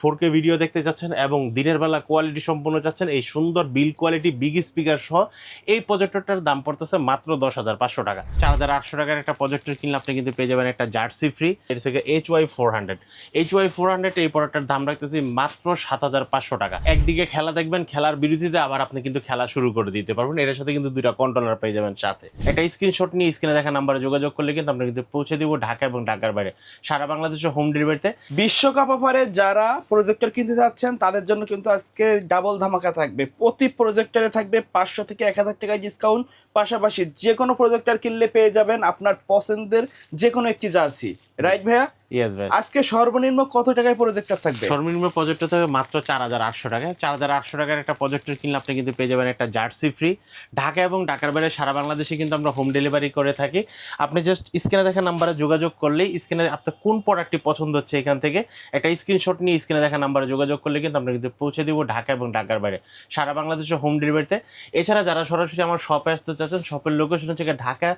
4K video দেখতে চাচ্ছেন এবং দিনের বেলা কোয়ালিটি সম্পূর্ণ চাচ্ছেন, এই সুন্দর বিল্ড কোয়ালিটি বিগ স্পিকার সহ এই প্রজেক্টরটার দাম পড়তেছে মাত্র 10,500 টাকা। 4,800 টাকার একটা প্রজেক্টর কিনলে আপনি কিন্তু পেয়ে যাবেন একটা জার্সি ফ্রি। এর থেকে HY400 এই প্রোডাক্টটার দাম রাখতেছি মাত্র 7,500 টাকা। একদিকে খেলা দেখবেন, খেলার বিরতিতে আবার আপনি কিন্তু খেলা শুরু করে দিতে পারবেন। এর সাথে কিন্তু দুইটা কন্ট্রোলার পেয়ে যাবেন সাথে। একটা স্ক্রিনশট নিয়ে স্ক্রিনে দেখা নাম্বারে যোগাযোগ করলে কিন্তু আমরা কিন্তু পৌঁছে দিব ঢাকা এবং ঢাকার বাইরে সারা বাংলাদেশে হোম ডেলিভারিতে। বিশ্বকাপ অফারে যারা প্রজেক্টর কিনতে যাচ্ছেন তাদের জন্য কিন্তু আজকে ডাবল ধামাকা থাকবে। প্রতি প্রজেক্টরে থাকবে 500 থেকে 1000 টাকা ডিসকাউন্ট, পাশাপাশি যে কোনো প্রজেক্টর কিনলে পেয়ে যাবেন আপনার পছন্দের যে কোনো একটি জার্সি। রাইট ভাইয়া? ইয়েস ভাই। আজকে সর্বনিম্ন কত টাকায় প্রজেক্টর থাকবে? সর্বনিম্ন প্রজেক্টর থাকবে মাত্র 4,800 টাকায়। 4,800 টাকার একটা প্রজেক্টর কিনলে আপনি কিন্তু পেয়ে যাবেন একটা জার্সি ফ্রি। ঢাকা এবং ঢাকার বাইরে সারা বাংলাদেশে কিন্তু আমরা হোম ডেলিভারি করে থাকি। আপনি জাস্ট স্ক্রিনে দেখা নাম্বারে যোগাযোগ করলেই, স্ক্রিনে আপনার কোন প্রোডাক্টটি পছন্দ হচ্ছে এখান থেকে একটা স্ক্রিনশট নিয়ে স্ক্রিনে দেখা নাম্বারে যোগাযোগ করলে কিন্তু আমরা কিন্তু পৌঁছে দিব ঢাকা এবং ঢাকার বাইরে সারা বাংলাদেশে হোম ডেলিভারিতে। এছাড়া যারা সরাসরি আমার শপে আসতে চাচ্ছেন, শপের লোকেশন হচ্ছে ঢাকা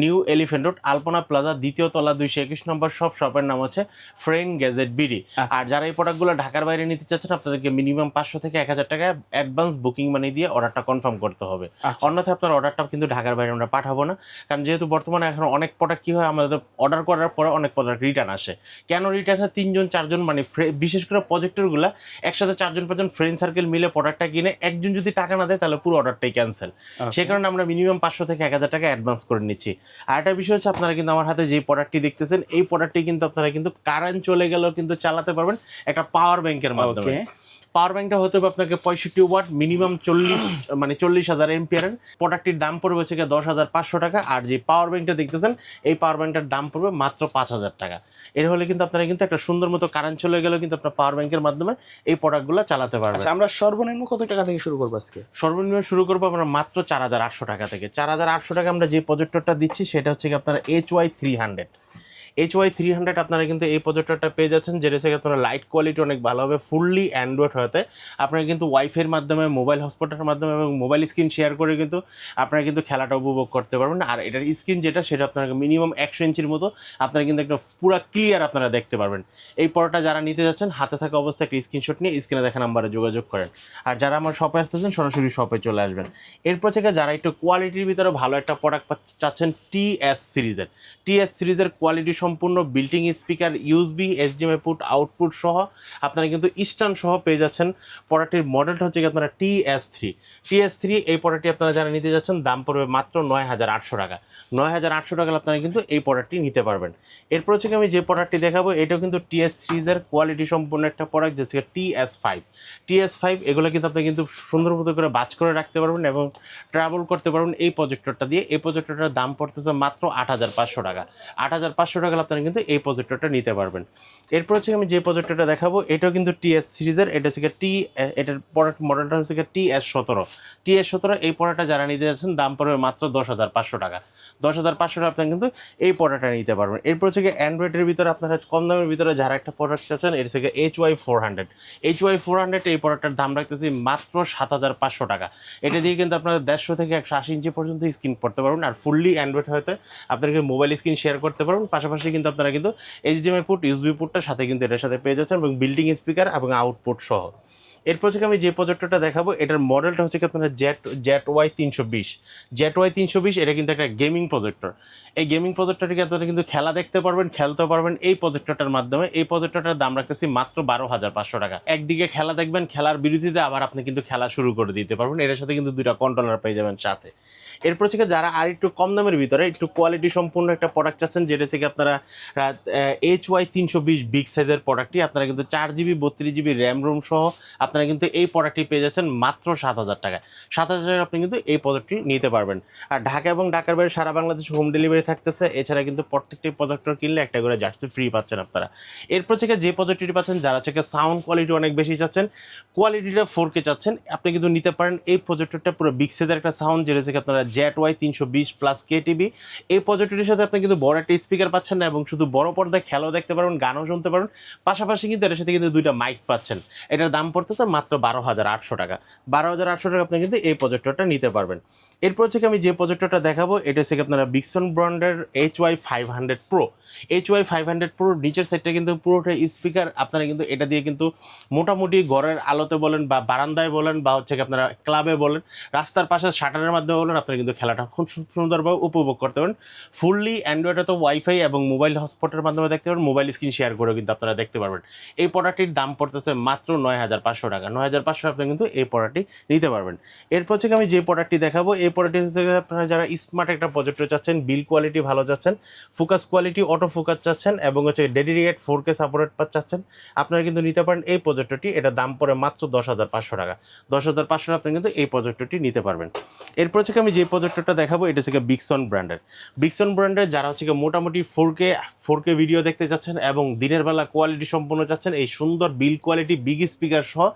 নিউ এলিফ্যান্ট রোড আলপনা প্লাজা 2য় তলা 221 নম্বর শপের নাম হচ্ছে ফ্রেন্ড গ্যাজেট বিডি। আর যারা এই প্রোডাক্টগুলো ঢাকার বাইরে নিতে চাচ্ছেন আপনাদেরকে মিনিমাম 500 থেকে 1000 টাকা অ্যাডভান্স বুকিং মানি দিয়ে অর্ডারটা কনফার্ম করতে হবে। অন্যথায় আপনার অর্ডারটা কিন্তু ঢাকার বাইরে আমরা পাঠাবো না, কারণ যেহেতু বর্তমানে এখন অনেক প্রোডাক্ট কী হয়, আমাদের অর্ডার করার পরে অনেক প্রোডাক্ট রিটার্ন আসে। কেন রিটার্ন আসে? 3জন 4জন মানে বিশেষ করে প্রজেক্টরগুলো একসাথে 4জন 5জন ফ্রেন্ড সার্কেল মিলে প্রোডাক্টটা কিনে একজন যদি টাকা না দেয় তাহলে পুরো অর্ডারটাই ক্যান্সেল। সেই কারণে আমরা মিনিমাম 500 থেকে 1000 টাকা অ্যাডভান্স করে নিচ্ছি। আর একটা বিষয় হচ্ছে, আপনারা কিন্তু আমার হাতে যে প্রোডাক্টটি দেখতেছেন এই প্রোডাক্টটি কিন্তু আপনারা কিন্তু কারেন্ট চলে গেলেও কিন্তু চালাতে পারবেন একটা পাওয়ার ব্যাংকের মাধ্যমে। পাওয়ার ব্যাংকটা হতে হবে আপনাকে 65 ওয়াট, মিনিমাম 40,000 এম্পিয়ারের। প্রোডাক্টটির দাম পড়বে হচ্ছে 10,500 টাকা। আর যে পাওয়ার ব্যাংকটা দেখতেছেন এই পাওয়ার ব্যাংকটার দাম পড়বে মাত্র 5,000 টাকা। এর হলে কিন্তু আপনারা কিন্তু একটা সুন্দর মতো কারেন্ট চলে গেলেও কিন্তু আপনার পাওয়ার ব্যাংকের মাধ্যমে এই প্রোডাক্টগুলো চালাতে পারবেন। আমরা সর্বনিম্ন কত টাকা থেকে শুরু করবো আজকে? সর্বনিম্ন শুরু করবো আমরা মাত্র 4,800 টাকা থেকে। 4,800 টাকা আমরা যে প্রজেক্টরটা দিচ্ছি সেটা হচ্ছে আপনারা HY300 আপনারা কিন্তু এই প্রজেক্টরটা পেয়ে যাচ্ছেন, যেটা থেকে আপনারা লাইট কোয়ালিটি অনেক ভালো হবে, ফুললি অ্যান্ড্রয়েড হতে আপনারা কিন্তু ওয়াইফাইয়ের মাধ্যমে, মোবাইল হটস্পটের মাধ্যমে এবং মোবাইল স্ক্রিন শেয়ার করে কিন্তু আপনারা কিন্তু খেলাটা উপভোগ করতে পারবেন। আর এটার স্ক্রিন যেটা সেটা আপনারা মিনিমাম 100 ইঞ্চির মতো আপনারা কিন্তু একটা পুরো ক্লিয়ার আপনারা দেখতে পারবেন। এই পড়াটা যারা নিতে যাচ্ছেন হাতে থাকা অবস্থায় একটা স্ক্রিনশট নিয়ে স্ক্রিনে দেখা নাম্বারে যোগাযোগ করেন। আর যারা আমার শপে আসতেছেন সরাসরি শপে চলে আসবেন। এরপর থেকে যারা একটু কোয়ালিটির ভিতরে ভালো একটা প্রোডাক্ট চাচ্ছেন, TS সিরিজের কোয়ালিটি সম্পূর্ণ বিল্টিং speaker, USB, HDMI put, output সহ আপনারা কিন্তু স্ট্যান্ড সহ পেয়ে যাচ্ছেন। প্রোডাক্টের মডেলটা হচ্ছে আপনারা TS3 এই প্রোডাক্টটি আপনারা যারা নিতে যাচ্ছেন দাম পড়বে মাত্র 9,800 টাকা। 9,800 টাকা আপনারা কিন্তু এই প্রোডাক্টটি নিতে পারবেন। এরপর হচ্ছে আমি যে প্রোডাক্টটি দেখাবো এটাও কিন্তু TS সিরিজের কোয়ালিটি সম্পূর্ণ একটা প্রোডাক্ট, যেটা TS5 এগুলো কিন্তু আপনি কিন্তু সুন্দর মতো করে বাজ করে রাখতে পারবেন এবং ট্রাভেল করতে পারবেন এই প্রজেক্টরটা দিয়ে। এই প্রজেক্টরটার দাম পড়তেছে মাত্র 8,500 টাকা। 8,500 টাকা আপনারা কিন্তু এই প্রজেক্টরটা নিতে পারবেন। এরপর হচ্ছে আমি যে প্রজেক্টরটা দেখাবো এটাও কিন্তু TS সিরিজের, এটা হচ্ছে এটার প্রোডাক্ট মডেলটা হচ্ছে TS17 এই প্রোডাক্টটা যারা নিতে যাচ্ছেন দাম পড়বে মাত্র 10,500 টাকা। 10,500 টাকা আপনারা কিন্তু এই প্রোডাক্টটা নিতে পারবেন। এরপর হচ্ছে অ্যান্ড্রয়েডের ভিতরে আপনারা কম দামের ভিতরে যারা একটা প্রোডাক্ট চাচ্ছেন এর থেকে HY400 এই প্রোডাক্টটার দাম রাখতেছি মাত্র 7,500 টাকা। এটা দিয়ে কিন্তু আপনারা 150 থেকে 180 ইঞ্চি পর্যন্ত স্ক্রিন পড়তে পারবেন। আর ফুললি অ্যান্ড্রয়েড হতে আপনাদেরকে মোবাইল স্ক্রিন শেয়ার করতে পারবেন। পাশাপাশি কিন্তু আপনারা কিন্তু HDMI পুট, USB পুটটার সাথে কিন্তু এটার সাথে পেয়ে যাচ্ছেন এবং বিল্ডিং স্পিকার এবং আউটপুট সহ। এরপর হচ্ছে আমি যে প্রজেক্টরটা দেখাবো এটার মডেলটা হচ্ছে আপনারা ZY320 এটা কিন্তু একটা গেমিং প্রজেক্টর। এই গেমিং প্রজেক্টরটিকে আপনারা কিন্তু খেলা দেখতে পারবেন, খেলতে পারবেন এই প্রজেক্টরটার মাধ্যমে। এই প্রজেক্টরটার দাম রাখতেছি মাত্র 12,500 টাকা। একদিকে খেলা দেখবেন, খেলার বিরতিতে আবার আপনি কিন্তু খেলা শুরু করে দিতে পারবেন। এর সাথে কিন্তু দুইটা কন্ট্রোলার পেয়ে যাবেন সাথে। এরপর থেকে যারা আর একটু কম দামের ভিতরে একটু কোয়ালিটি সম্পূর্ণ একটা প্রোডাক্ট চাচ্ছেন, যেটা থেকে আপনারা HY320 বিগ সাইজের প্রোডাক্টটি আপনারা কিন্তু 4GB 32GB র্যাম রোম সহ আপনারা কিন্তু এই প্রোডাক্টটি পেয়ে যাচ্ছেন মাত্র 7,000 টাকায়। 7,000 টাকা আপনি কিন্তু এই প্রোডাক্টটি নিতে পারবেন। আর ঢাকা এবং ঢাকার বাইরে সারা বাংলাদেশ হোম ডেলিভারি থাকতেছে। এছাড়া কিন্তু প্রত্যেকটি প্রজেক্টর কিনলে একটা করে জার্সি ফ্রি পাচ্ছেন আপনারা। এরপর থেকে যে প্রজেক্টটি পাচ্ছেন, যারা থেকে সাউন্ড কোয়ালিটি অনেক বেশি চাচ্ছেন, কোয়ালিটিটা 4K চাচ্ছেন, আপনি কিন্তু নিতে পারেন এই প্রজেক্টরটা। পুরো বিগ সাইজের একটা সাউন্ড, যেটা থেকে আপনারা আপনারা ZY 320+ KTB। এই প্রজেক্টরটির সাথে আপনি কিন্তু বড় একটা স্পিকার পাচ্ছেন না, এবং শুধু বড় পর্দায় খেলাও দেখতে পারবেন, গানও শুনতে পারবেন, পাশাপাশি কিন্তু এটার সাথে কিন্তু দুইটা মাইক পাচ্ছেন। এটার দাম পড়তেছে মাত্র 12,800 টাকা। 12,800 টাকা আপনি কিন্তু এই প্রজেক্টরটা নিতে পারবেন। এরপর থেকে আমি যে প্রজেক্টরটা দেখাবো এটা হচ্ছে আপনারা বিক্সন ব্র্যান্ডের HY 500 Pro। HY 500 Pro নিচের সাইডটা কিন্তু পুরোটা স্পিকার। আপনারা কিন্তু এটা দিয়ে কিন্তু মোটামুটি ঘরের আলোতে বলেন বা বারান্দায় বলেন বা হচ্ছে আপনারা ক্লাবে বলেন, রাস্তার পাশে শাটারের মাধ্যমে বলেন, আপনারা কিন্তু খেলাটা খুব সুন্দরভাবে উপভোগ করতে পারেন। ফুললি অ্যান্ড্রয়েডে তো ওয়াইফাই এবং মোবাইল হটস্পটের মাধ্যমে দেখতে পারেন, মোবাইল স্ক্রিন শেয়ার করেও কিন্তু আপনারা দেখতে পারবেন। এই প্রোডাক্টটির দাম পড়তেছে মাত্র 9,500 টাকা। 9,500 আপনি কিন্তু এই প্রোডাক্টটি নিতে পারবেন। এরপর থেকে আমি যে প্রোডাক্টটি দেখাবো এই প্রোডাক্টটি হচ্ছে আপনারা যারা স্মার্ট একটা প্রজেক্টর চাচ্ছেন, বিল কোয়ালিটি ভালো চাচ্ছেন, ফোকাস কোয়ালিটি অটো ফোকাস চাচ্ছেন এবং হচ্ছে ডেডিকেটেড 4K সাপোর্টেড চাচ্ছেন, আপনারা কিন্তু নিতে পারেন এই প্রজেক্টরটি। এটা দাম পড়ে মাত্র 10,500 টাকা। 10,500 আপনি কিন্তু এই প্রজেক্টরটি নিতে পারবেন। এরপর থেকে আমি যে প্রজেক্টরটা দেখাবো এটা হচ্ছে বিক্সন ব্র্যান্ডের। বিক্সন ব্র্যান্ডের যারা হচ্ছে মোটামুটি 4K ভিডিও দেখতে চাচ্ছেন এবং দিনের বেলা কোয়ালিটি সম্পূর্ণ চাচ্ছেন, এই সুন্দর বিল কোয়ালিটি বিগ স্পিকার সহ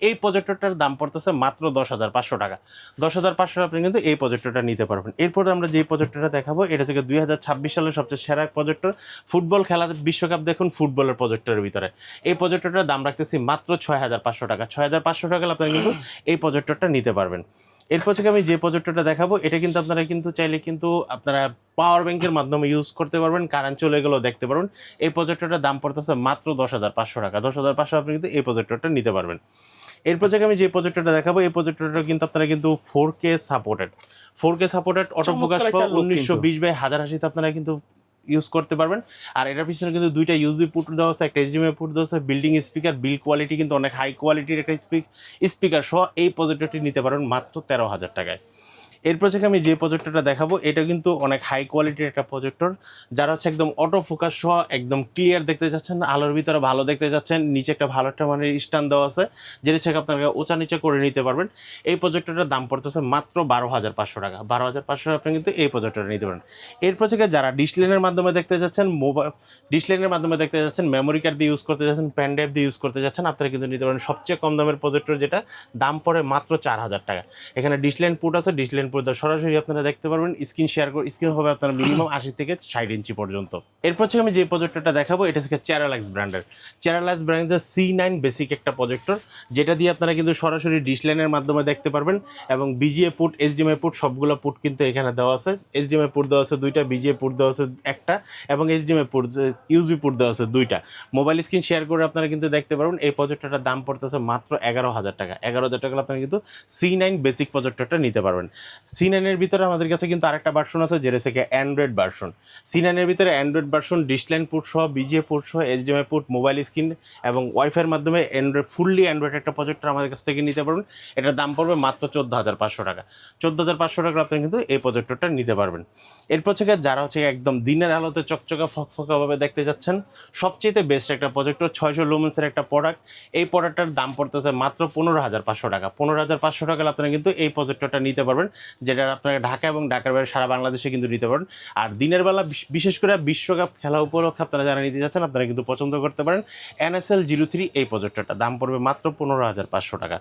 এই প্রজেক্টরটার দাম পড়তেছে মাত্র 10,500 টাকা। 10,500 আপনি কিন্তু এই প্রজেক্টরটা নিতে পারবেন। এরপরে আমরা যে প্রজেক্টরটা দেখাবো এটা হচ্ছে 2026 সালের সবচেয়ে সেরা প্রজেক্টর। ফুটবল খেলা বিশ্বকাপ দেখুন ফুটবলের প্রজেক্টরের ভিতরে এই প্রজেক্টরটার দাম রাখতেছি মাত্র 6,500 টাকা। 6,500 টাকা আপনারা কিন্তু এই প্রজেক্টরটা নিতে পারবেন। এরপর থেকে আমি যে প্রজেক্টরটা দেখাবো এটা কিন্তু আপনারা কিন্তু চাইলে কিন্তু আপনারা পাওয়ার ব্যাংকের মাধ্যমে ইউজ করতে পারবেন, কারেন্ট চলে গেলেও দেখতে পারবেন। এই প্রজেক্টরটার দাম পড়তেছে মাত্র 10,500 টাকা। 10,500 আপনি কিন্তু এই প্রজেক্টরটা নিতে পারবেন। এরপর থেকে আমি যে প্রজেক্টরটা দেখাবো এই প্রজেক্টরটা কিন্তু আপনারা কিন্তু 4K supported auto focus 1920x1080 আপনারা কিন্তু ইউজ করতে পারবেন। আর এটার পিছনে কিন্তু দুইটা ইউএসবি পোর্ট দেওয়া আছে, একটা HDMI পোর্ট দেওয়া আছে, বিল্ডিং স্পিকার, বিল কোয়ালিটি কিন্তু অনেক হাই কোয়ালিটির একটা স্পিকার সহ এই প্রজেক্টরটি নিতে পারবেন মাত্র 13,000 টাকায়। এরপর থেকে আমি যে প্রজেক্টরটা দেখাবো এটা কিন্তু অনেক হাই কোয়ালিটির একটা প্রজেক্টর। যারা হচ্ছে একদম অটো ফোকাস সহ একদম ক্লিয়ার দেখতে যাচ্ছেন, আলোর ভিতরে ভালো দেখতে যাচ্ছেন, নিচে একটা ভালো একটা মানে স্ট্যান্ড দেওয়া আছে যেটা থেকে আপনারা উঁচা নিচে করে নিতে পারবেন। এই প্রজেক্টরটার দাম পড়তেছে মাত্র 12,500 টাকা। 12,500 আপনি কিন্তু এই প্রজেক্টরটা নিতে পারেন। এরপর থেকে যারা ডিসলাইনের মাধ্যমে দেখতে যাচ্ছেন, ডিসলাইনের মাধ্যমে দেখতে যাচ্ছেন, মেমোরি কার্ড দিয়ে ইউজ করতে যাচ্ছেন, পেন ড্রাইভ দিয়ে ইউজ করতে যাচ্ছেন, আপনারা কিন্তু নিতে পারেন সবচেয়ে কম দামের প্রজেক্টর, যেটা দাম পড়ে মাত্র 4,000 টাকা। এখানে ডিসলাইন পোর্ট আছে, ডিসলাইন পোর্ট সরাসরি আপনারা দেখতে পারবেন। স্ক্রিন হবে আপনার মিনিমাম 80 থেকে 60 ইঞ্চি পর্যন্ত। এরপর থেকে আমি যে প্রজেক্টরটা দেখাবো এটা হচ্ছে চেরালাক্স ব্র্যান্ডের C9 বেসিক একটা প্রজেক্টর, যেটা দিয়ে আপনারা কিন্তু সরাসরি ডিসলাইনের মাধ্যমে দেখতে পারবেন। এবং BGA পোর্ট, HDMI পোর্ট সবগুলো পোর্ট কিন্তু এখানে দেওয়া আছে। HDMI পোর্ট দেওয়া আছে দুইটা, BGA পোর্ট দেওয়া আছে একটা এবং HDMI পোর্ট USB পোর্ট দেওয়া আছে দুইটা। মোবাইল স্ক্রিন শেয়ার করে আপনারা কিন্তু দেখতে পারবেন। এই প্রজেক্টরটার দাম পড়তেছে মাত্র 11,000 টাকা। 11,000 টাকা আপনারা কিন্তু C9 বেসিক প্রজেক্টরটা নিতে পারবেন। C9 এর ভিতরে আমাদের কাছে কিন্তু আরেকটা ভার্সন আছে যেটা থেকে অ্যান্ড্রয়েড ভার্সন। C9 এর ভিতরে অ্যান্ড্রয়েড ভার্সন, ডিসলাইন পোর্ট সহ, BGA পোর্ট সহ, HDMI পোর্ট, মোবাইল স্ক্রিন এবং ওয়াইফাইয়ের মাধ্যমে ফুললি অ্যান্ড্রয়েড একটা প্রজেক্টর আমাদের কাছ থেকে নিতে পারবেন। এটার দাম পড়বে মাত্র 14,500 টাকা। 14,500 টাকা আপনি কিন্তু এই প্রজেক্টরটা নিতে পারবেন। এরপর থেকে যারা হচ্ছে একদম দিনের আলোতে চকচকা ফকফকাভাবে দেখতে যাচ্ছেন, সবচেয়ে বেস্ট একটা প্রজেক্টর 600 লুমেন্সের একটা প্রোডাক্ট। এই প্রোডাক্টটার দাম পড়তেছে মাত্র 15,500 টাকা। 15,500 টাকা আপনারা কিন্তু এই প্রজেক্টরটা নিতে পারবেন, যেটা আপনারা ঢাকা এবং ঢাকার বাইরে সারা বাংলাদেশে কিন্তু নিতে পারেন। আর দিনের বেলা বিশেষ করে বিশ্বকাপ খেলা উপলক্ষে আপনারা যারা নিতে যাচ্ছেন আপনারা কিন্তু পছন্দ করতে পারেন NSL 03 এই প্রজেক্টরটা। দাম পড়বে মাত্র 15,500 টাকা।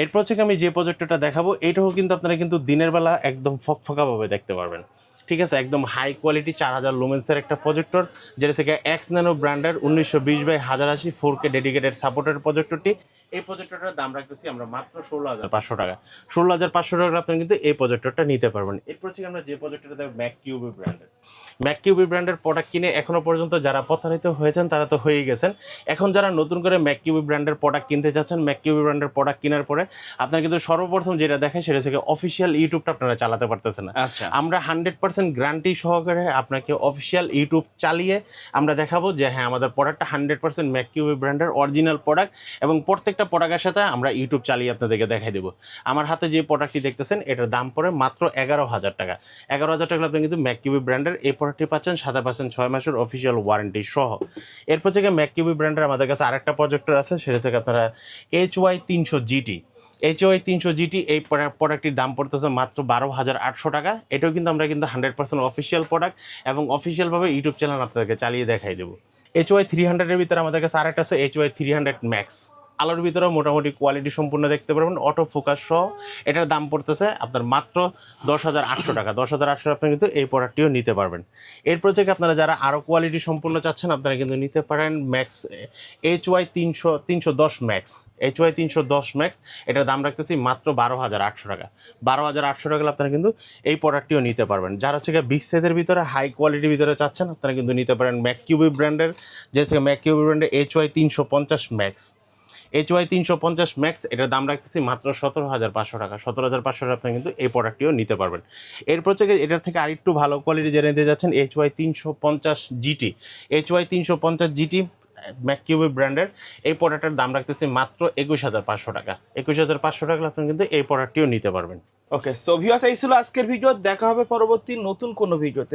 এরপর থেকে আমি যে প্রজেক্টরটা দেখাবো এটাও কিন্তু আপনারা কিন্তু দিনের বেলা একদম ফকফকাভাবে দেখতে পারবেন। ঠিক আছে, একদম হাই কোয়ালিটি 4000 লুমেন্সের একটা প্রজেক্টর, যেটা থেকে X-Nano ব্র্যান্ডের 1920x1080 4K ডেডিকেটেড সাপোর্টেড প্রজেক্টরটি। এই প্রজেক্টরটার দাম রাখতেছি আমরা মাত্র 16,500 টাকা। 16,500 টাকা আপনি কিন্তু এই প্রজেক্টরটা নিতে পারবেন। এরপর থেকে আমরা যে প্রজেক্টরটা দেবো ম্যাককিউবি ব্র্যান্ডের প্রোডাক্ট কিনে এখনো পর্যন্ত যারা প্রতারিত হয়েছেন তারা তো হয়েই গেছেন। এখন যারা নতুন করে ম্যাককিউবি ব্র্যান্ডের প্রোডাক্ট কিনতে চাচ্ছেন, ম্যাককিউবি ব্র্যান্ডের প্রোডাক্ট কেনার পরে আপনারা কিন্তু সর্বপ্রথম যেটা দেখেন সেটা থেকে অফিসিয়াল ইউটিউবটা আপনারা চালাতে পারতেছেন না। আচ্ছা, আমরা 100% গ্যারান্টি সহকারে আপনাকে অফিসিয়াল ইউটিউব চালিয়ে আমরা দেখাবো যে হ্যাঁ আমাদের প্রোডাক্টটা 100% ম্যাককিউবি ব্র্যান্ডের অরিজিনাল প্রোডাক্ট, এবং প্রত্যেকটা প্রোডাক্টের সাথে আমরা ইউটিউব চালিয়ে আপনাদেরকে দেখাই দেবো। আমার হাতে যে প্রোডাক্টটি দেখতেছেন এটার দাম পড়ে মাত্র 11,000 টাকা। 11,000 টাকা আপনি কিন্তু ম্যাককিউবি ব্র্যান্ডের এই প্রোডাক্টটি পাচ্ছেন, সাথে পাচ্ছেন 6 মাসের অফিসিয়াল ওয়ারেন্টি সহ। এরপর থেকে ম্যাককিউবি ব্র্যান্ডের আমাদের কাছে আরেকটা প্রজেক্টর আছে, সেটা থেকে আপনারা HY 300 GT। HY 300 GT এই প্রোডাক্টটির দাম পড়তেছে মাত্র 12,800 টাকা। এটাও কিন্তু আমরা কিন্তু 100% অফিসিয়াল প্রোডাক্ট এবং অফিসিয়ালভাবে ইউটিউব চ্যানেল আপনাদেরকে চালিয়ে দেখাই দেবো। HY 300 এর ভিতরে আমাদের কাছে আরেকটা আছে HY 300 Max। আলোর ভিতরে মোটামুটি কোয়ালিটি সম্পূর্ণ দেখতে পারবেন, অটো ফোকাস সহ। এটার দাম পড়তেছে আপনার মাত্র 10,800 টাকা। 10,800 আপনি কিন্তু এই প্রোডাক্টটিও নিতে পারবেন। এরপর থেকে আপনারা যারা আরও কোয়ালিটি সম্পূর্ণ চাচ্ছেন আপনারা কিন্তু নিতে পারেন max HY 310 max. HY 310 max এটার দাম রাখতেছি মাত্র 12,800 টাকা। 12,800 টাকা আপনারা কিন্তু এই প্রোডাক্টটিও নিতে পারবেন। যারা হচ্ছে বিগ সাইজের ভিতরে হাই কোয়ালিটির ভিতরে চাচ্ছেন আপনারা কিন্তু নিতে পারেন ম্যাককিউবি ব্র্যান্ডের, যে হচ্ছে ম্যাককিউবি ব্র্যান্ডের HY 350 ম্যাক্স। HY 350 ম্যাক্স এটার দাম রাখতেছি মাত্র 17,500 টাকা। 17,500 টাকা আপনি কিন্তু এই প্রোডাক্টটিও নিতে পারবেন। এরপর থেকে এটার থেকে আরেকটু ভালো কোয়ালিটি জেনে নিতে যাচ্ছেন HY 350 GT। HY 350 GT ম্যাককিউবি ব্র্যান্ডের এই প্রোডাক্টের দাম রাখতেছি মাত্র 21,500 টাকা। 21,500 টাকা আপনি কিন্তু এই প্রোডাক্টটিও নিতে পারবেন। ওকে, সো ভিউয়ার্স এই ছিল আজকের ভিডিও। দেখা হবে পরবর্তী নতুন কোনো ভিডিওতে।